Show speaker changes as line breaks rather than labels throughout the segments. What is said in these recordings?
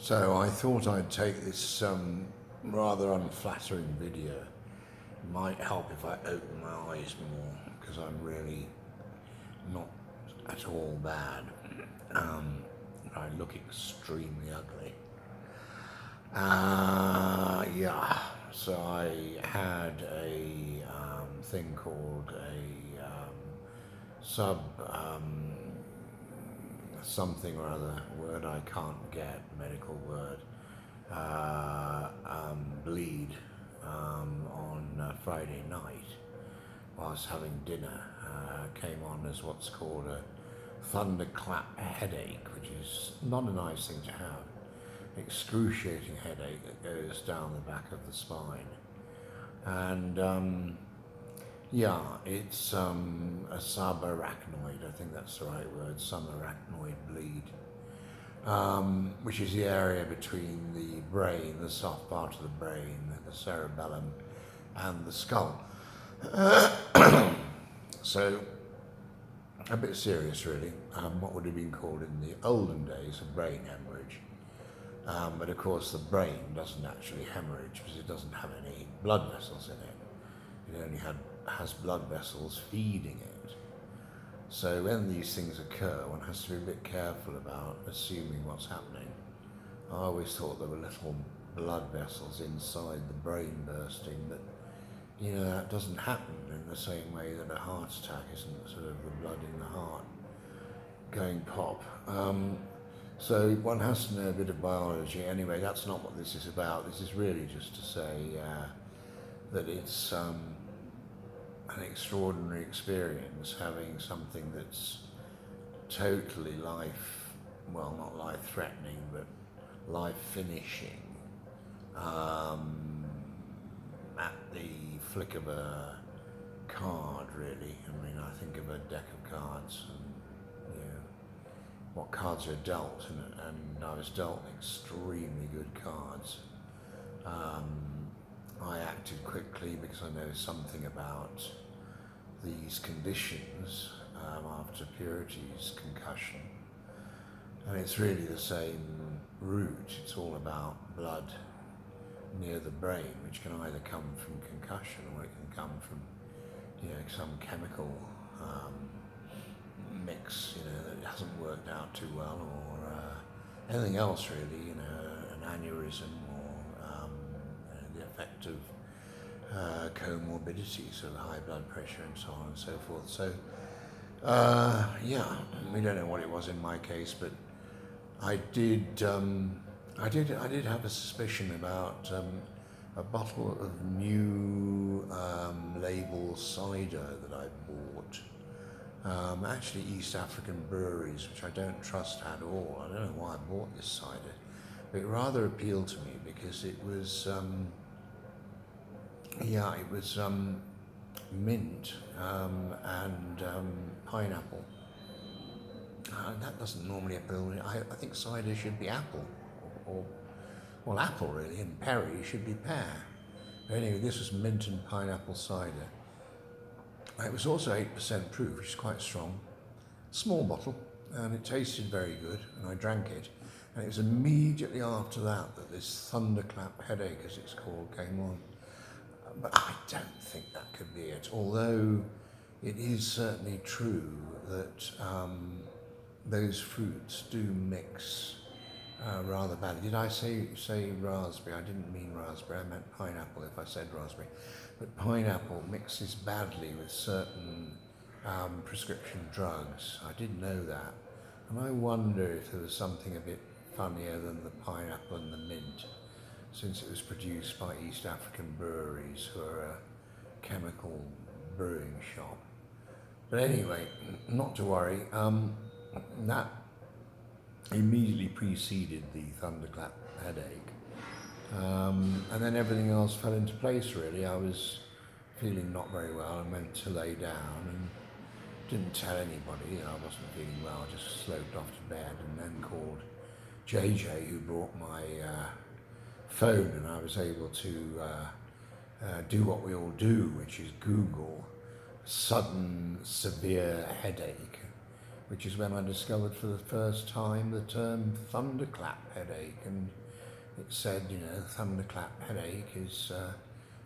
So I thought I'd take this rather unflattering video. It might help if I open my eyes more because I'm really not at all bad. I look extremely ugly. Yeah, so I had a thing called a sub something or other, word I can't get, medical word, bleed on Friday night whilst having dinner. Came on as what's called a thunderclap headache, which is not a nice thing to have. Excruciating headache that goes down the back of the spine. And yeah, it's a subarachnoid, I think that's the right word, subarachnoid bleed, which is the area between the brain, the soft part of the brain, the cerebellum, and the skull. So, a bit serious really, what would have been called in the olden days a brain hemorrhage. But of course the brain doesn't actually hemorrhage because it doesn't have any blood vessels in it. It only has blood vessels feeding it. So when these things occur, one has to be a bit careful about assuming what's happening. I always thought there were little blood vessels inside the brain bursting, but you know, that doesn't happen in the same way that a heart attack isn't sort of the blood in the heart going pop. So one has to know a bit of biology. Anyway, that's not what this is about. This is really just to say that it's an extraordinary experience having something that's totally well, not life-threatening, but life-finishing at the flick of a card, really. I mean, I think of a deck of cards and, you know, what cards are dealt, and I was dealt extremely good cards. I acted quickly because I know something about these conditions after Purity's concussion, and it's really the same route. It's all about blood near the brain, which can either come from concussion or it can come from, you know, some chemical mix, you know, that hasn't worked out too well, or anything else really, you know, an aneurysm or the effect of comorbidity, so high blood pressure and so on and so forth. So yeah, we don't know what it was in my case, but I did have a suspicion about a bottle of new label cider that I bought. Actually East African breweries, which I don't trust at all. I don't know why I bought this cider, but it rather appealed to me because it was, mint and pineapple. That doesn't normally appeal to me. I think cider should be apple, or well, apple really, and perry should be pear. But anyway, this was mint and pineapple cider. It was also 8% proof, which is quite strong. Small bottle, and it tasted very good, and I drank it. And it was immediately after that that this thunderclap headache, as it's called, came on. But I don't think that could be it, although it is certainly true that those fruits do mix rather badly. Did I say raspberry? I didn't mean raspberry, I meant pineapple if I said raspberry. But pineapple mixes badly with certain prescription drugs. I did know that. And I wonder if there was something a bit funnier than the pineapple and the mint, since it was produced by East African breweries, who are a chemical brewing shop. But anyway, not to worry. That immediately preceded the thunderclap headache. And then everything else fell into place really. I was feeling not very well and went to lay down and didn't tell anybody I wasn't feeling well, just sloped off to bed and then called JJ, who brought my phone, and I was able to do what we all do, which is Google sudden severe headache, which is when I discovered for the first time the term thunderclap headache. And it said, thunderclap headache is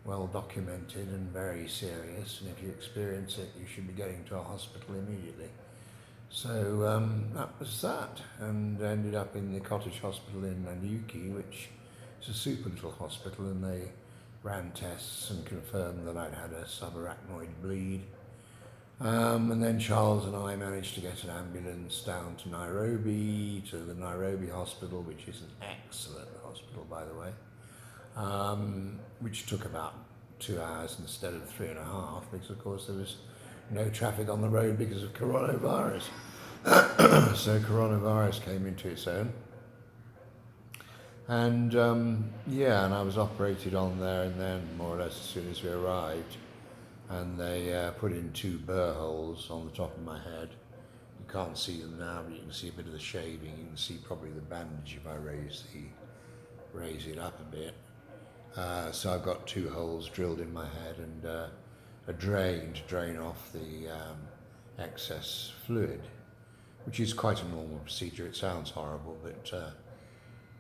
well documented and very serious, and if you experience it, you should be getting to a hospital immediately. So that was that, and ended up in the Cottage Hospital in Nanyuki, which is a super little hospital, and they ran tests and confirmed that I'd had a subarachnoid bleed. And then Charles and I managed to get an ambulance down to Nairobi, to the Nairobi Hospital, which is an excellent hospital, by the way, which took about 2 hours instead of 3.5, because of course there was no traffic on the road because of coronavirus. So coronavirus came into its own. And and I was operated on there and then, more or less as soon as we arrived. And they put in 2 burr holes on the top of my head. You can't see them now, but you can see a bit of the shaving. You can see probably the bandage if I raise it up a bit. So I've got 2 holes drilled in my head and a drain to drain off the excess fluid, which is quite a normal procedure. It sounds horrible, but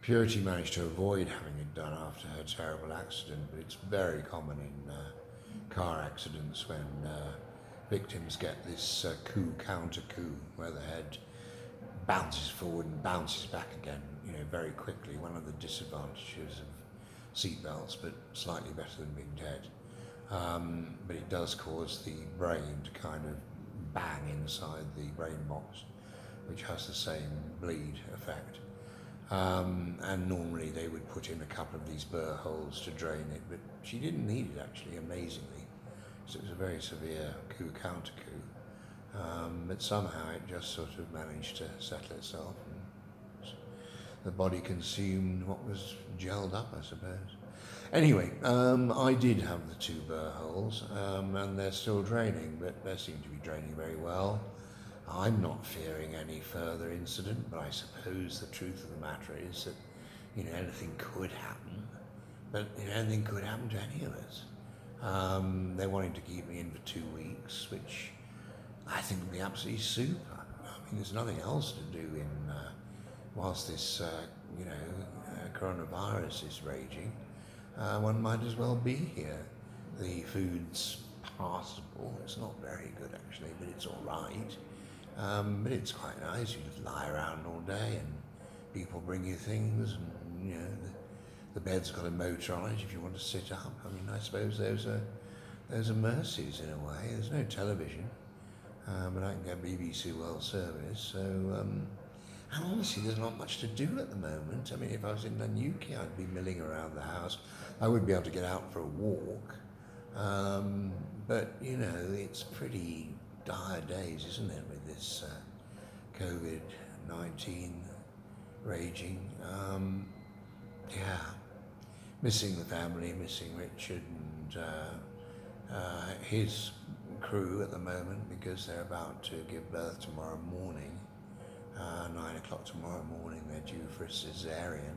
Purity managed to avoid having it done after her terrible accident, but it's very common in car accidents when victims get this counter coup, where the head bounces forward and bounces back again, very quickly. One of the disadvantages of seatbelts, but slightly better than being dead. But it does cause the brain to kind of bang inside the brain box, which has the same bleed effect. And normally they would put in a couple of these burr holes to drain it, but she didn't need it, actually, amazingly. So it was a very severe counter coup. But somehow it just sort of managed to settle itself, and the body consumed what was gelled up, I suppose. Anyway, I did have the 2 burr holes, and they're still draining, but they seem to be draining very well. I'm not fearing any further incident, but I suppose the truth of the matter is that, anything could happen, but anything could happen to any of us. They're wanting to keep me in for 2 weeks, which I think would be absolutely super. I mean, there's nothing else to do whilst this, coronavirus is raging. One might as well be here. The food's passable. It's not very good, actually, but it's all right. But it's quite nice. You just lie around all day and people bring you things, and the bed's got a motor on it if you want to sit up. I mean, I suppose those are mercies in a way. There's no television, but I can get BBC World Service. So, and honestly, there's not much to do at the moment. I mean, if I was in Nanyuki, I'd be milling around the house. I would be able to get out for a walk. But, it's pretty dire days, isn't it, with this COVID-19 raging. Missing the family, missing Richard and his crew at the moment, because they're about to give birth tomorrow morning. 9 o'clock tomorrow morning, they're due for a cesarean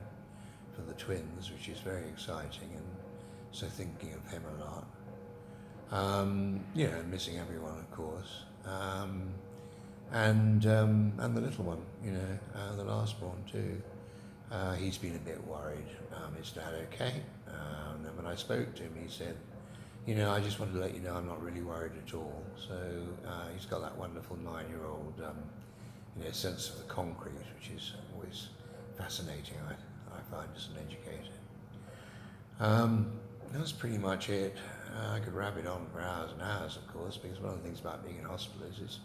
for the twins, which is very exciting, and so thinking of him a lot. Missing everyone, of course, and the little one, the last born too. He's been a bit worried. Is Dad okay? And then when I spoke to him, he said, I just wanted to let you know I'm not really worried at all. So he's got that wonderful 9-year-old, sense of the concrete, which is always fascinating, I find, as an educator. That's pretty much it. I could wrap it on for hours and hours, of course, because one of the things about being in hospital is it's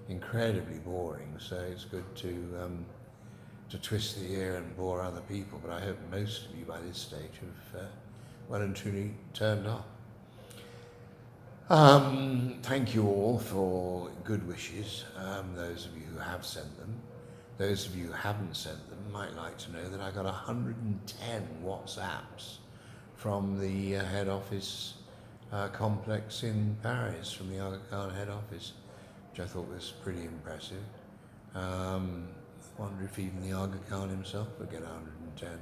incredibly boring, so it's good to twist the ear and bore other people, but I hope most of you by this stage have well and truly turned off. Thank you all for good wishes, those of you who have sent them. Those of you who haven't sent them might like to know that I got 110 WhatsApps from the head office complex in Paris, from the Aga Khan head office, which I thought was pretty impressive. I wonder if even the Aga Khan himself would get 110.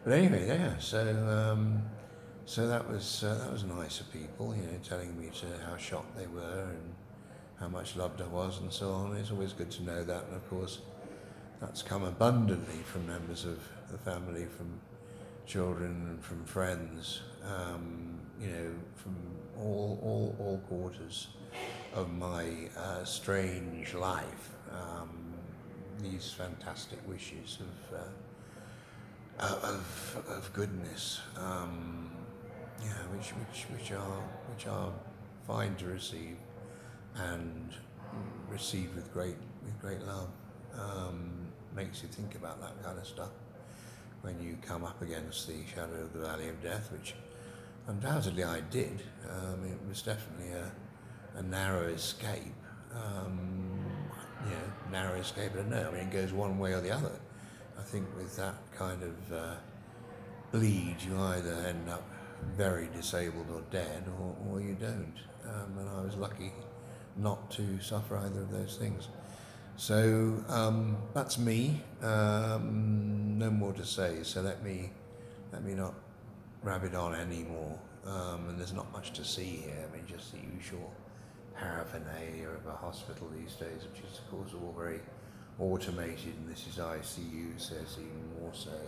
But anyway, so that was nice of people, telling me how shocked they were how much loved I was and so on. It's always good to know that, and of course that's come abundantly from members of the family, from children and from friends, from all quarters of my strange life. These fantastic wishes of goodness, which are fine to receive and received with great love. Makes you think about that kind of stuff when you come up against the shadow of the valley of death, which undoubtedly I did. It was definitely a narrow escape. Narrow escape, I don't know. I mean, it goes one way or the other. I think with that kind of bleed, you either end up very disabled or dead, or you don't. And I was lucky not to suffer either of those things. So that's me. No more to say. So let me not rabbit on anymore. And there's not much to see here. I mean, just the usual paraphernalia of a hospital these days, which is of course all very automated. And this is ICU, so it's even more so.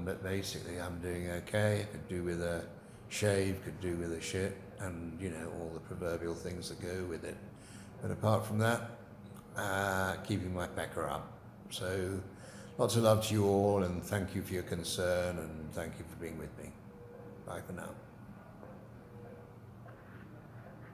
But basically, I'm doing okay. I could do with a shave, could do with a shit, and all the proverbial things that go with it. But apart from that, keeping my pecker up. So lots of love to you all, and thank you for your concern, and thank you for being with me. Bye for now.